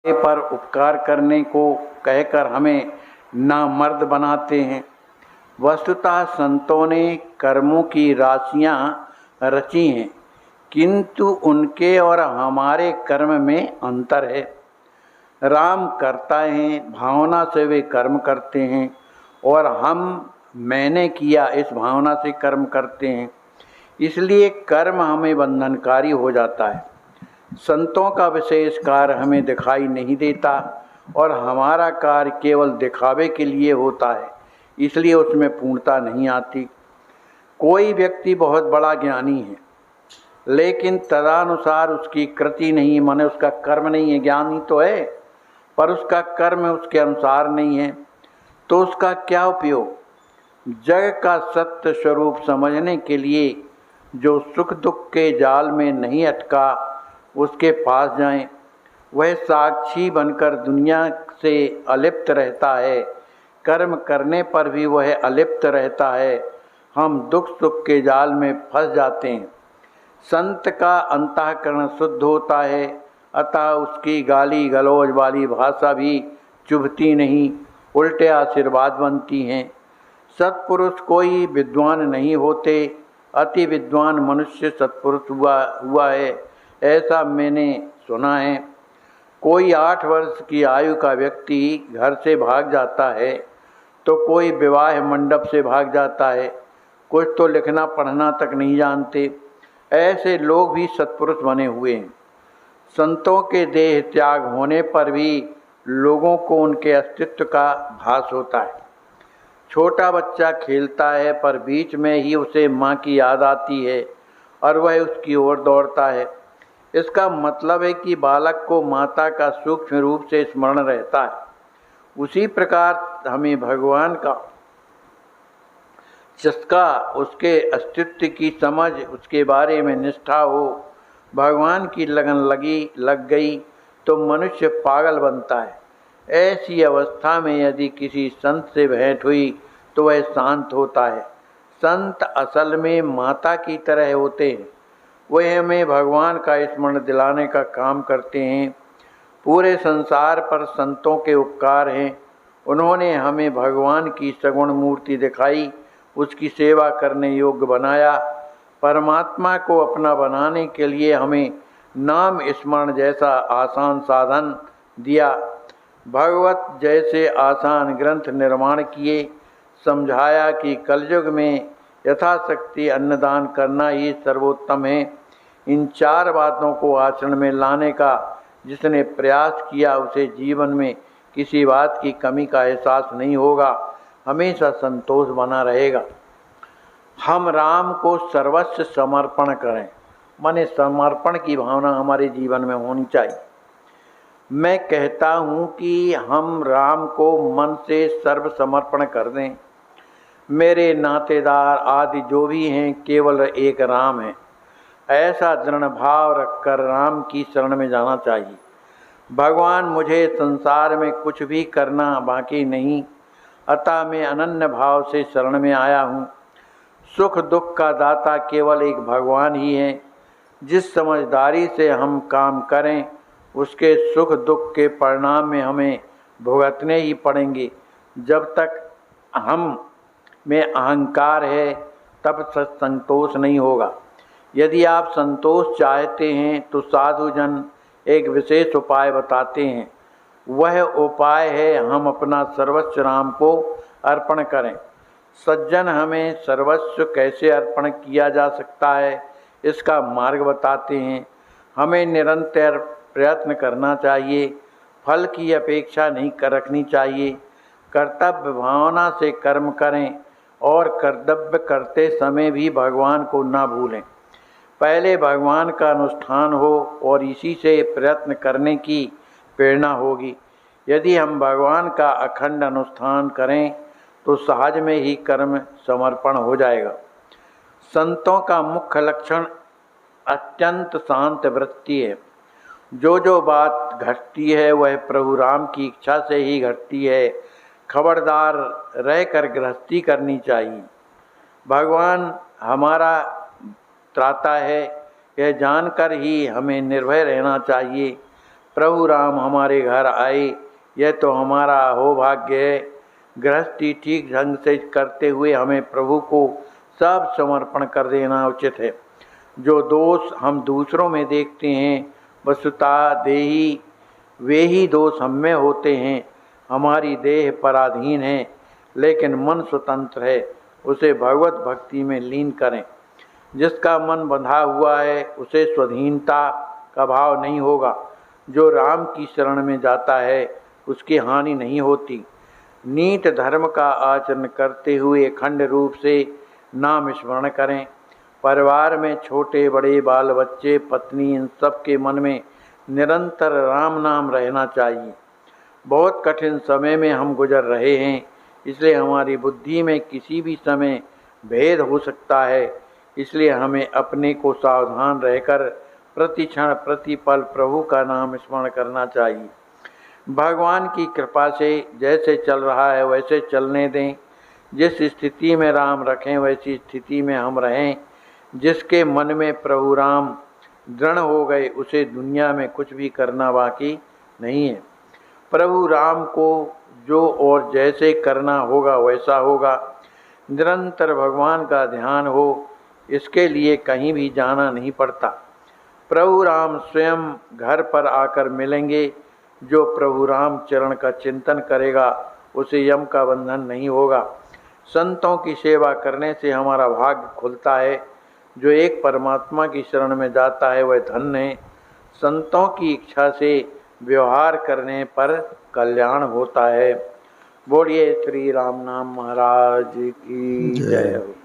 पर उपकार करने को कहकर हमें नामर्द बनाते हैं। वस्तुतः संतों ने कर्मों की राशियां रची हैं, किंतु उनके और हमारे कर्म में अंतर है। राम करता है, भावना से वे कर्म करते हैं, और हम मैंने किया इस भावना से कर्म करते हैं। इसलिए कर्म हमें बंधनकारी हो जाता है। संतों का विशेष कार्य हमें दिखाई नहीं देता और हमारा कार्य केवल दिखावे के लिए होता है, इसलिए उसमें पूर्णता नहीं आती। कोई व्यक्ति बहुत बड़ा ज्ञानी है, लेकिन तदनुसार उसकी कृति नहीं, माने उसका कर्म नहीं है। ज्ञानी तो है पर उसका कर्म उसके अनुसार नहीं है, तो उसका क्या उपयोग। जग का सत्य स्वरूप समझने के लिए जो सुख दुख के जाल में नहीं अटका उसके पास जाएं। वह साक्षी बनकर दुनिया से अलिप्त रहता है, कर्म करने पर भी वह अलिप्त रहता है। हम दुख सुख के जाल में फंस जाते हैं। संत का अंतःकरण शुद्ध होता है, अतः उसकी गाली गलौज वाली भाषा भी चुभती नहीं, उल्टे आशीर्वाद बनती हैं। सत्पुरुष कोई विद्वान नहीं होते, अति विद्वान मनुष्य सत्पुरुष हुआ है, ऐसा मैंने सुना है। कोई 8 वर्ष की आयु का व्यक्ति घर से भाग जाता है, तो कोई विवाह मंडप से भाग जाता है, कुछ तो लिखना पढ़ना तक नहीं जानते। ऐसे लोग भी सत्पुरुष बने हुए हैं। संतों के देह त्याग होने पर भी लोगों को उनके अस्तित्व का भास होता है। छोटा बच्चा खेलता है, पर बीच में ही उसे माँ की याद आती है और वह उसकी ओर दौड़ता है। इसका मतलब है कि बालक को माता का सूक्ष्म रूप से स्मरण रहता है। उसी प्रकार हमें भगवान का चस्का, उसके अस्तित्व की समझ, उसके बारे में निष्ठा हो, भगवान की लगन लग गई तो मनुष्य पागल बनता है। ऐसी अवस्था में यदि किसी संत से भेंट हुई तो वह शांत होता है। संत असल में माता की तरह होते हैं, वह हमें भगवान का स्मरण दिलाने का काम करते हैं। पूरे संसार पर संतों के उपकार हैं। उन्होंने हमें भगवान की सगुण मूर्ति दिखाई, उसकी सेवा करने योग्य बनाया। परमात्मा को अपना बनाने के लिए हमें नाम स्मरण जैसा आसान साधन दिया। भगवत जैसे आसान ग्रंथ निर्माण किए, समझाया कि कलयुग में यथाशक्ति अन्नदान करना ही सर्वोत्तम है। इन 4 बातों को आचरण में लाने का जिसने प्रयास किया उसे जीवन में किसी बात की कमी का एहसास नहीं होगा, हमेशा संतोष बना रहेगा। हम राम को सर्वस्व समर्पण करें, माने समर्पण की भावना हमारे जीवन में होनी चाहिए। मैं कहता हूँ कि हम राम को मन से सर्व समर्पण कर दें। मेरे नातेदार आदि जो भी हैं केवल एक राम है, ऐसा दृढ़ भाव रखकर राम की शरण में जाना चाहिए। भगवान मुझे संसार में कुछ भी करना बाकी नहीं, अतः मैं अनन्य भाव से शरण में आया हूँ। सुख दुख का दाता केवल एक भगवान ही है। जिस समझदारी से हम काम करें उसके सुख दुख के परिणाम में हमें भुगतने ही पड़ेंगे। जब तक हम में अहंकार है तब तक संतोष नहीं होगा। यदि आप संतोष चाहते हैं तो साधु जन एक विशेष उपाय बताते हैं। वह उपाय है हम अपना सर्वस्व राम को अर्पण करें। सज्जन हमें सर्वस्व कैसे अर्पण किया जा सकता है इसका मार्ग बताते हैं। हमें निरंतर प्रयत्न करना चाहिए, फल की अपेक्षा नहीं रखनी चाहिए। कर्तव्य भावना से कर्म करें और कर्तव्य करते समय भी भगवान को ना भूलें। पहले भगवान का अनुष्ठान हो और इसी से प्रयत्न करने की प्रेरणा होगी। यदि हम भगवान का अखंड अनुष्ठान करें तो सहज में ही कर्म समर्पण हो जाएगा। संतों का मुख्य लक्षण अत्यंत शांत वृत्ति है। जो बात घटती है वह प्रभु राम की इच्छा से ही घटती है। खबरदार रहकर गृहस्थी करनी चाहिए। भगवान हमारा त्राता है, यह जानकर ही हमें निर्भय रहना चाहिए। प्रभु राम हमारे घर आए, यह तो हमारा अहोभाग्य है। गृहस्थी ठीक ढंग से करते हुए हमें प्रभु को सब समर्पण कर देना उचित है। जो दोष हम दूसरों में देखते हैं, वस्तुतः देही वे ही दोष हम में होते हैं। हमारी देह पराधीन है, लेकिन मन स्वतंत्र है। उसे भगवत भक्ति में लीन करें। जिसका मन बंधा हुआ है, उसे स्वाधीनता का भाव नहीं होगा। जो राम की शरण में जाता है, उसकी हानि नहीं होती। नीत धर्म का आचरण करते हुए अखंड रूप से नाम स्मरण करें। परिवार में छोटे बड़े बाल बच्चे पत्नी इन सब के मन में निरंतर राम नाम रहना चाहिए। बहुत कठिन समय में हम गुजर रहे हैं, इसलिए हमारी बुद्धि में किसी भी समय भेद हो सकता है। इसलिए हमें अपने को सावधान रहकर प्रति क्षण प्रति पल प्रभु का नाम स्मरण करना चाहिए। भगवान की कृपा से जैसे चल रहा है वैसे चलने दें। जिस स्थिति में राम रखें वैसी स्थिति में हम रहें। जिसके मन में प्रभु राम दृढ़ हो गए, उसे दुनिया में कुछ भी करना बाकी नहीं है। प्रभु राम को जो और जैसे करना होगा वैसा होगा। निरंतर भगवान का ध्यान हो, इसके लिए कहीं भी जाना नहीं पड़ता। प्रभु राम स्वयं घर पर आकर मिलेंगे। जो प्रभु राम चरण का चिंतन करेगा, उसे यम का बंधन नहीं होगा। संतों की सेवा करने से हमारा भाग्य खुलता है। जो एक परमात्मा की शरण में जाता है वह धन्य है। संतों की इच्छा से व्यवहार करने पर कल्याण होता है। बोलिए श्री राम नाम महाराज की जय हो।